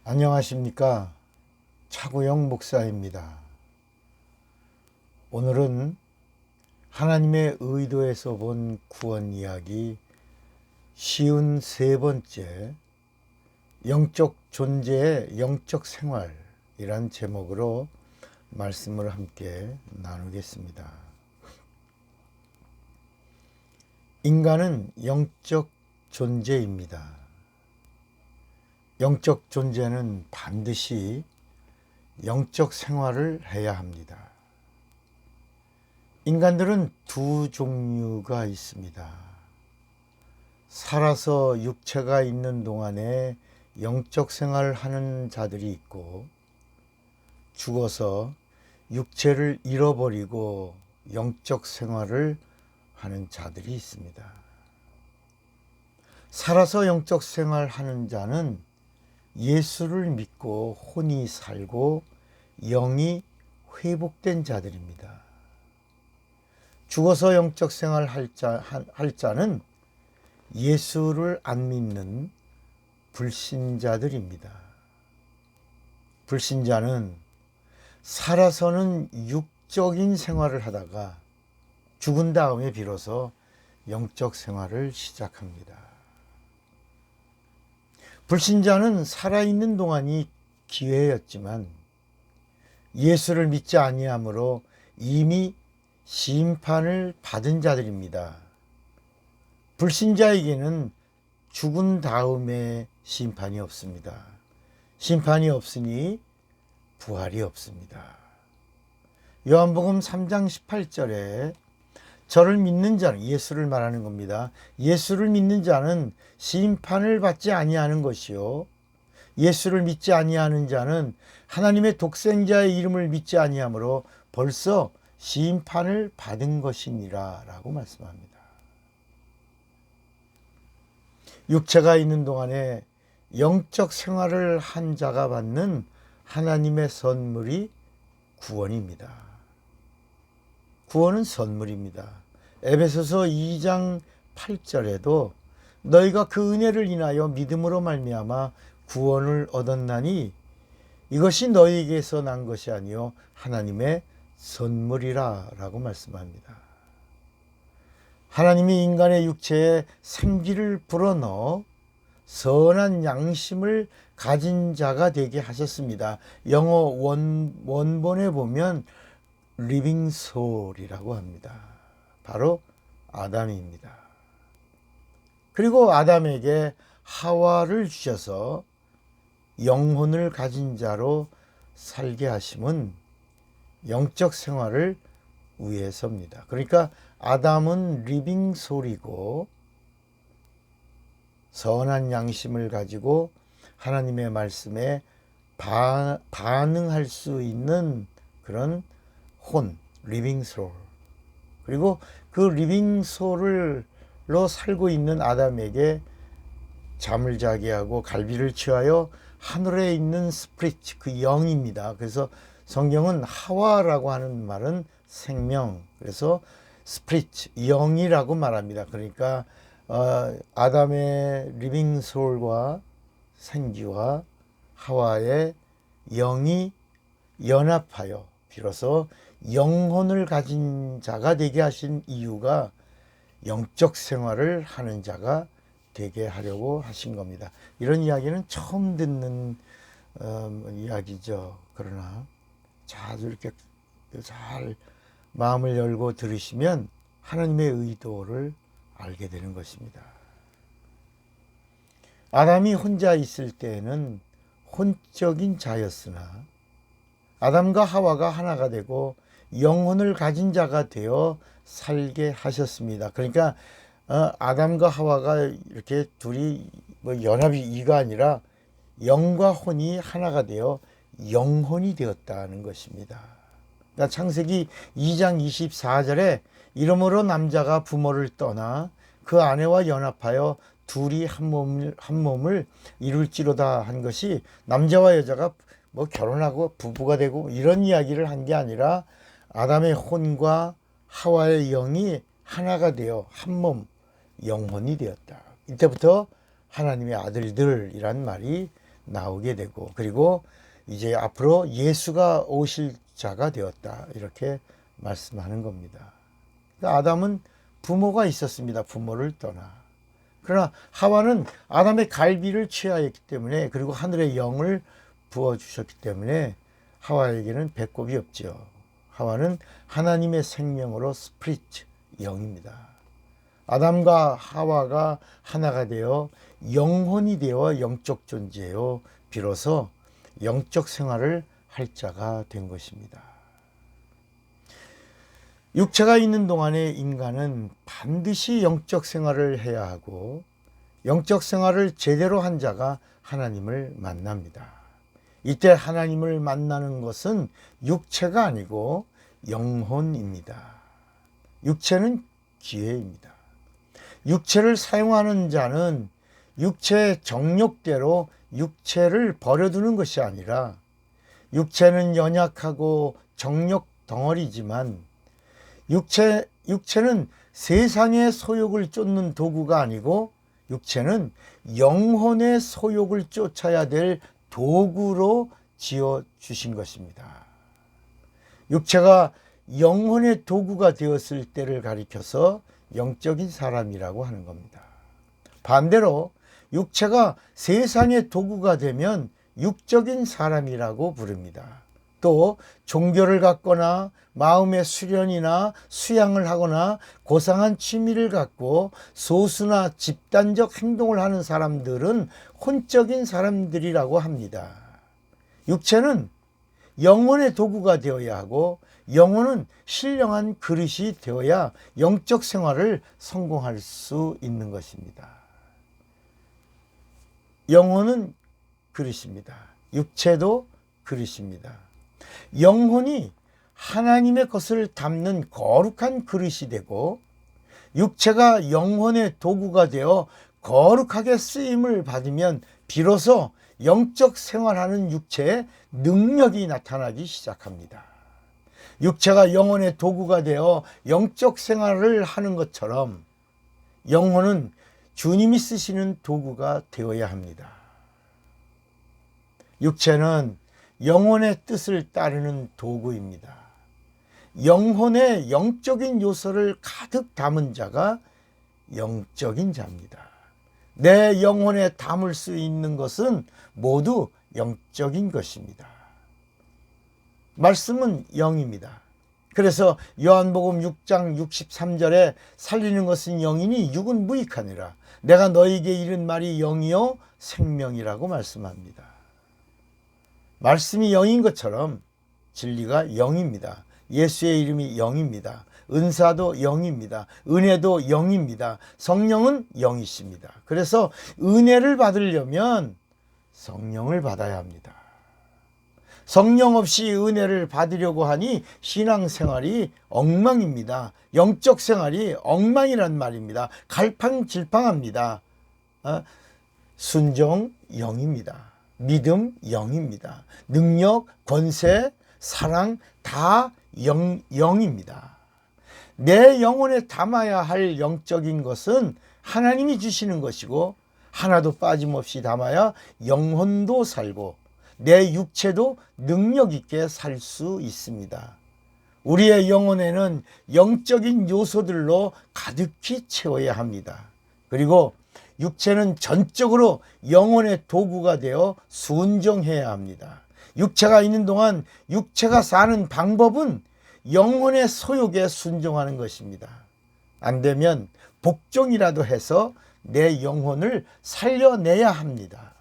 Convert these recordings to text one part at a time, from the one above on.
안녕하십니까. 차구영 목사입니다. 오늘은 하나님의 의도에서 본 구원 이야기 53번째 영적 존재의 영적 생활이란 제목으로 말씀을 함께 나누겠습니다. 인간은 영적 존재입니다. 영적 존재는 반드시 영적 생활을 해야 합니다. 인간들은 두 종류가 있습니다. 살아서 육체가 있는 동안에 영적 생활을 하는 자들이 있고, 죽어서 육체를 잃어버리고 영적 생활을 하는 자들이 있습니다. 살아서 영적 생활하는 자는 예수를 믿고 혼이 살고 영이 회복된 자들입니다. 죽어서 영적 생활 할 자는 예수를 안 믿는 불신자들입니다. 불신자는 살아서는 육적인 생활을 하다가 죽은 다음에 비로소 영적 생활을 시작합니다. 불신자는 살아있는 동안이 기회였지만 예수를 믿지 아니하므로 이미 심판을 받은 자들입니다. 불신자에게는 죽은 다음에 심판이 없습니다. 심판이 없으니 부활이 없습니다. 요한복음 3장 18절에 저를 믿는 자는, 예수를 말하는 겁니다. 예수를 믿는 자는 심판을 받지 아니하는 것이요, 예수를 믿지 아니하는 자는 하나님의 독생자의 이름을 믿지 아니하므로 벌써 심판을 받은 것이니라 라고 말씀합니다. 육체가 있는 동안에 영적 생활을 한 자가 받는 하나님의 선물이 구원입니다. 구원은 선물입니다. 에베소서 2장 8절에도 너희가 그 은혜를 인하여 믿음으로 말미암아 구원을 얻었나니 이것이 너희에게서 난 것이 아니요 하나님의 선물이라 라고 말씀합니다. 하나님이 인간의 육체에 생기를 불어넣어 선한 양심을 가진 자가 되게 하셨습니다. 영어 원본에 보면 리빙 소울이라고 합니다. 바로 아담입니다. 그리고 아담에게 하와를 주셔서 영혼을 가진 자로 살게 하심은 영적 생활을 위해서입니다. 그러니까 아담은 리빙 소울이고 선한 양심을 가지고 하나님의 말씀에 반응할 수 있는 그런 혼, 리빙 소울, 그리고 그 리빙 소울로 살고 있는 아담에게 잠을 자게 하고 갈비를 취하여 하늘에 있는 스피릿, 그 영입니다. 그래서 성경은 하와라고 하는 말은 생명, 그래서 스피릿, 영이라고 말합니다. 그러니까 아담의 리빙 소울과 생기와 하와의 영이 연합하여 비로소 영혼을 가진 자가 되게 하신 이유가 영적 생활을 하는 자가 되게 하려고 하신 겁니다. 이런 이야기는 처음 듣는 이야기죠. 그러나 자주 이렇게 잘 마음을 열고 들으시면 하나님의 의도를 알게 되는 것입니다. 아담이 혼자 있을 때에는 혼적인 자였으나 아담과 하와가 하나가 되고 영혼을 가진 자가 되어 살게 하셨습니다. 그러니까 아담과 하와가 이렇게 둘이 연합이 이가 아니라 영과 혼이 하나가 되어 영혼이 되었다는 것입니다. 그러니까 창세기 2장 24절에 이러므로 남자가 부모를 떠나 그 아내와 연합하여 둘이 한 몸을 이룰지로다 한 것이 남자와 여자가 결혼하고 부부가 되고 이런 이야기를 한 게 아니라 아담의 혼과 하와의 영이 하나가 되어 한 몸 영혼이 되었다. 이때부터 하나님의 아들들이란 말이 나오게 되고, 그리고 이제 앞으로 예수가 오실 자가 되었다, 이렇게 말씀하는 겁니다. 그러니까 아담은 부모가 있었습니다. 부모를 떠나. 그러나 하와는 아담의 갈비를 취하였기 때문에, 그리고 하늘의 영을 부어주셨기 때문에 하와에게는 배꼽이 없죠. 하와는 하나님의 생명으로 스피리트, 영입니다. 아담과 하와가 하나가 되어 영혼이 되어 영적 존재요, 비로소 영적 생활을 할 자가 된 것입니다. 육체가 있는 동안에 인간은 반드시 영적 생활을 해야 하고, 영적 생활을 제대로 한 자가 하나님을 만납니다. 이때 하나님을 만나는 것은 육체가 아니고 영혼입니다. 육체는 기회입니다. 육체를 사용하는 자는 육체의 정욕대로 육체를 버려두는 것이 아니라, 육체는 연약하고 정욕 덩어리지만 육체는 세상의 소욕을 쫓는 도구가 아니고, 육체는 영혼의 소욕을 쫓아야 될 도구로 지어 주신 것입니다. 육체가 영혼의 도구가 되었을 때를 가리켜서 영적인 사람이라고 하는 겁니다. 반대로 육체가 세상의 도구가 되면 육적인 사람이라고 부릅니다. 또 종교를 갖거나 마음의 수련이나 수양을 하거나 고상한 취미를 갖고 소수나 집단적 행동을 하는 사람들은 혼적인 사람들이라고 합니다. 육체는 영혼의 도구가 되어야 하고, 영혼은 신령한 그릇이 되어야 영적 생활을 성공할 수 있는 것입니다. 영혼은 그릇입니다. 육체도 그릇입니다. 영혼이 하나님의 것을 담는 거룩한 그릇이 되고, 육체가 영혼의 도구가 되어 거룩하게 쓰임을 받으면 비로소 영적 생활하는 육체의 능력이 나타나기 시작합니다. 육체가 영혼의 도구가 되어 영적 생활을 하는 것처럼 영혼은 주님이 쓰시는 도구가 되어야 합니다. 육체는 영혼의 뜻을 따르는 도구입니다. 영혼의 영적인 요소를 가득 담은 자가 영적인 자입니다. 내 영혼에 담을 수 있는 것은 모두 영적인 것입니다. 말씀은 영입니다. 그래서 요한복음 6장 63절에 살리는 것은 영이니 육은 무익하니라. 내가 너희에게 이른 말이 영이요 생명이라고 말씀합니다. 말씀이 영인 것처럼 진리가 영입니다. 예수의 이름이 영입니다. 은사도 영입니다. 은혜도 영입니다. 성령은 영이십니다. 그래서 은혜를 받으려면 성령을 받아야 합니다. 성령 없이 은혜를 받으려고 하니 신앙생활이 엉망입니다. 영적 생활이 엉망이란 말입니다. 갈팡질팡합니다. 순종 영입니다. 믿음 영입니다. 능력, 권세, 사랑 다 영입니다. 내 영혼에 담아야 할 영적인 것은 하나님이 주시는 것이고, 하나도 빠짐없이 담아야 영혼도 살고 내 육체도 능력 있게 살 수 있습니다. 우리의 영혼에는 영적인 요소들로 가득히 채워야 합니다. 그리고 육체는 전적으로 영혼의 도구가 되어 순종해야 합니다. 육체가 있는 동안 육체가 사는 방법은 영혼의 소욕에 순종하는 것입니다. 안 되면 복종이라도 해서 내 영혼을 살려내야 합니다.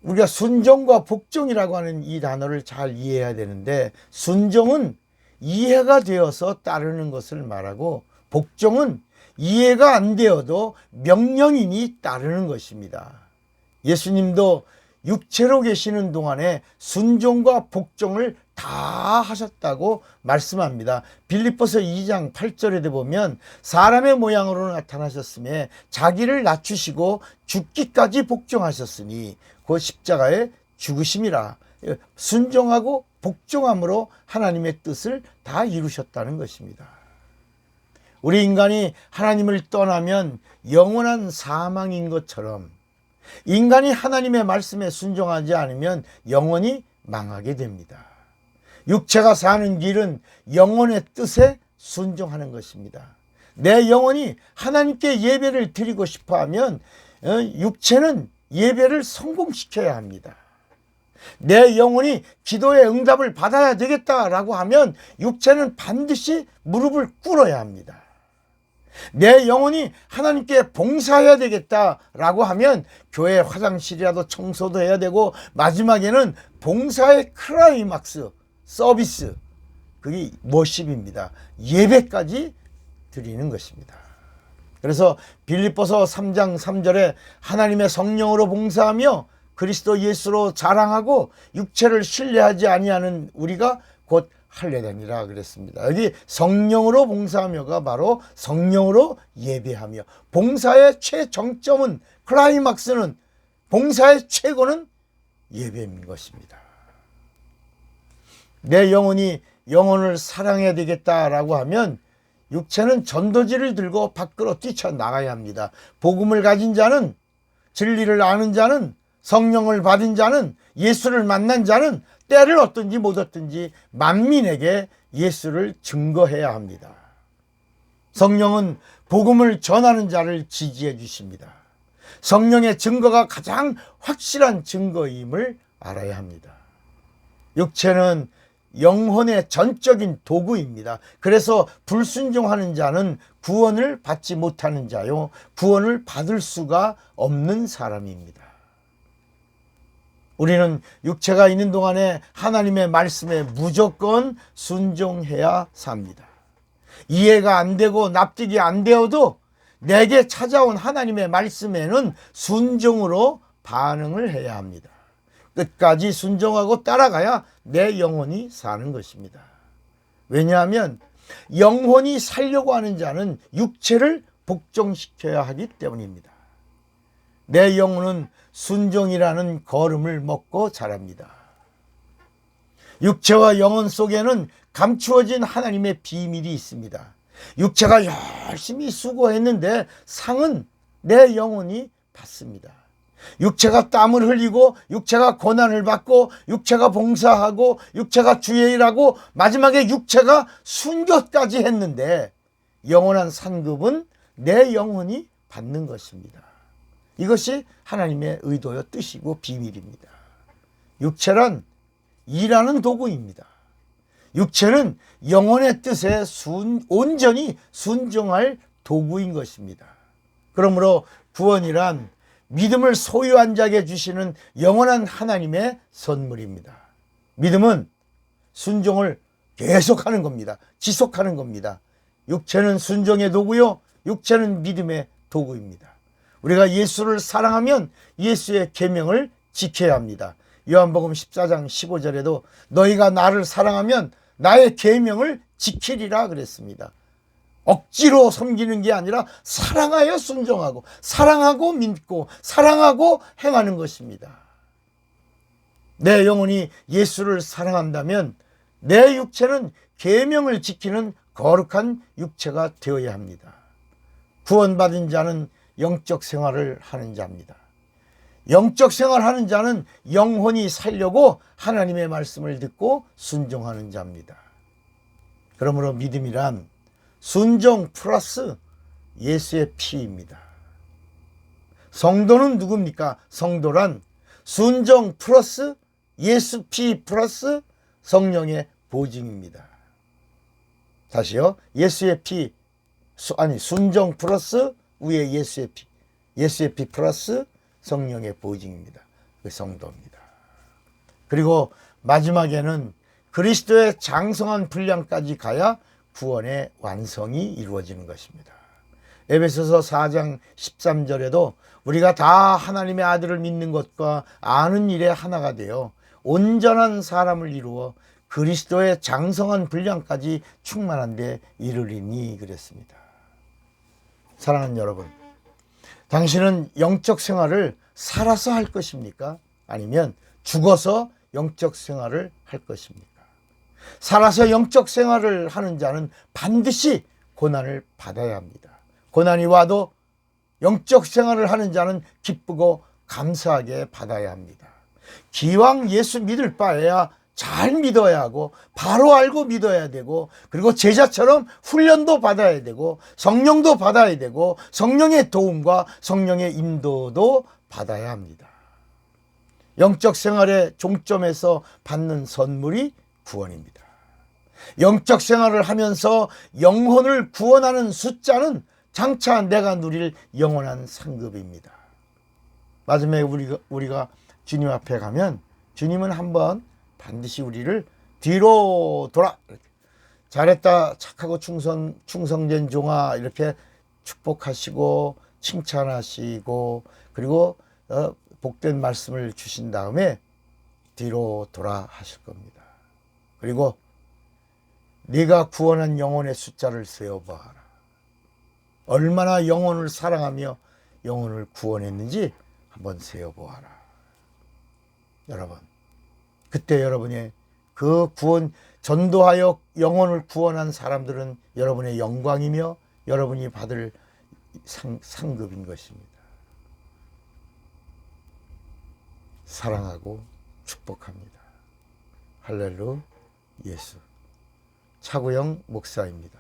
우리가 순종과 복종이라고 하는 이 단어를 잘 이해해야 되는데, 순종은 이해가 되어서 따르는 것을 말하고, 복종은 이해가 안 되어도 명령이니 따르는 것입니다. 예수님도 육체로 계시는 동안에 순종과 복종을 다 하셨다고 말씀합니다. 빌립보서 2장 8절에 보면 사람의 모양으로 나타나셨으며 자기를 낮추시고 죽기까지 복종하셨으니 그 십자가의 죽으심이라. 순종하고 복종함으로 하나님의 뜻을 다 이루셨다는 것입니다. 우리 인간이 하나님을 떠나면 영원한 사망인 것처럼 인간이 하나님의 말씀에 순종하지 않으면 영원히 망하게 됩니다. 육체가 사는 길은 영혼의 뜻에 순종하는 것입니다. 내 영혼이 하나님께 예배를 드리고 싶어 하면 육체는 예배를 성공시켜야 합니다. 내 영혼이 기도의 응답을 받아야 되겠다라고 하면 육체는 반드시 무릎을 꿇어야 합니다. 내 영혼이 하나님께 봉사해야 되겠다라고 하면 교회 화장실이라도 청소도 해야 되고, 마지막에는 봉사의 클라이막스 서비스, 그게 워십입니다. 예배까지 드리는 것입니다. 그래서 빌립보서 3장 3절에 하나님의 성령으로 봉사하며 그리스도 예수로 자랑하고 육체를 신뢰하지 아니하는 우리가 곧 할례되니라 그랬습니다. 여기 성령으로 봉사하며가 바로 성령으로 예배하며, 봉사의 최정점은, 클라이막스는, 봉사의 최고는 예배인 것입니다. 내 영혼이 영혼을 사랑해야 되겠다라고 하면 육체는 전도지를 들고 밖으로 뛰쳐나가야 합니다. 복음을 가진 자는, 진리를 아는 자는, 성령을 받은 자는, 예수를 만난 자는 때를 얻든지 못 얻든지 만민에게 예수를 증거해야 합니다. 성령은 복음을 전하는 자를 지지해 주십니다. 성령의 증거가 가장 확실한 증거임을 알아야 합니다. 육체는 영혼의 전적인 도구입니다. 그래서 불순종하는 자는 구원을 받지 못하는 자요, 구원을 받을 수가 없는 사람입니다. 우리는 육체가 있는 동안에 하나님의 말씀에 무조건 순종해야 삽니다. 이해가 안 되고 납득이 안 되어도 내게 찾아온 하나님의 말씀에는 순종으로 반응을 해야 합니다. 끝까지 순종하고 따라가야 내 영혼이 사는 것입니다. 왜냐하면 영혼이 살려고 하는 자는 육체를 복종시켜야 하기 때문입니다. 내 영혼은 순종이라는 걸음을 먹고 자랍니다. 육체와 영혼 속에는 감추어진 하나님의 비밀이 있습니다. 육체가 열심히 수고했는데 상은 내 영혼이 받습니다. 육체가 땀을 흘리고, 육체가 고난을 받고, 육체가 봉사하고, 육체가 주의 일하고, 마지막에 육체가 순교까지 했는데 영원한 상급은 내 영혼이 받는 것입니다. 이것이 하나님의 의도요 뜻이고 비밀입니다. 육체란 일하는 도구입니다. 육체는 영혼의 뜻에 온전히 순종할 도구인 것입니다. 그러므로 구원이란 믿음을 소유한 자에게 주시는 영원한 하나님의 선물입니다. 믿음은 순종을 계속하는 겁니다. 지속하는 겁니다. 육체는 순종의 도구요, 육체는 믿음의 도구입니다. 우리가 예수를 사랑하면 예수의 계명을 지켜야 합니다. 요한복음 14장 15절에도 너희가 나를 사랑하면 나의 계명을 지키리라 그랬습니다. 억지로 섬기는 게 아니라 사랑하여 순종하고, 사랑하고 믿고, 사랑하고 행하는 것입니다. 내 영혼이 예수를 사랑한다면 내 육체는 계명을 지키는 거룩한 육체가 되어야 합니다. 구원받은 자는 영적 생활을 하는 자입니다. 영적 생활하는 자는 영혼이 살려고 하나님의 말씀을 듣고 순종하는 자입니다. 그러므로 믿음이란 순종 플러스 예수의 피입니다. 성도는 누굽니까? 성도란 순종 플러스 예수 피 플러스 성령의 보증입니다. 다시요. 예수의 피, 순종 플러스 위에 예수의 피, 예수의 피 플러스 성령의 보증입니다. 그 성도입니다. 그리고 마지막에는 그리스도의 장성한 분량까지 가야 구원의 완성이 이루어지는 것입니다. 에베소서 4장 13절에도 우리가 다 하나님의 아들을 믿는 것과 아는 일에 하나가 되어 온전한 사람을 이루어 그리스도의 장성한 분량까지 충만한 데 이르리니 그랬습니다. 사랑하는 여러분, 당신은 영적 생활을 살아서 할 것입니까? 아니면 죽어서 영적 생활을 할 것입니까? 살아서 영적 생활을 하는 자는 반드시 고난을 받아야 합니다. 고난이 와도 영적 생활을 하는 자는 기쁘고 감사하게 받아야 합니다. 기왕 예수 믿을 바에야 잘 믿어야 하고 바로 알고 믿어야 되고, 그리고 제자처럼 훈련도 받아야 되고 성령도 받아야 되고 성령의 도움과 성령의 인도도 받아야 합니다. 영적 생활의 종점에서 받는 선물이 구원입니다. 영적 생활을 하면서 영혼을 구원하는 숫자는 장차 내가 누릴 영원한 상급입니다. 마지막에 우리가 주님 앞에 가면 주님은 한번 반드시 우리를 뒤로 돌아, 잘했다, 착하고 충성된 종아, 이렇게 축복하시고 칭찬하시고, 그리고 복된 말씀을 주신 다음에 뒤로 돌아 하실 겁니다. 그리고 네가 구원한 영혼의 숫자를 세어봐라. 얼마나 영혼을 사랑하며 영혼을 구원했는지 한번 세어보아라. 여러분, 그때 여러분의 그 구원, 전도하여 영혼을 구원한 사람들은 여러분의 영광이며 여러분이 받을 상급인 것입니다. 사랑하고 축복합니다. 할렐루야. 예수. 차구영 목사입니다.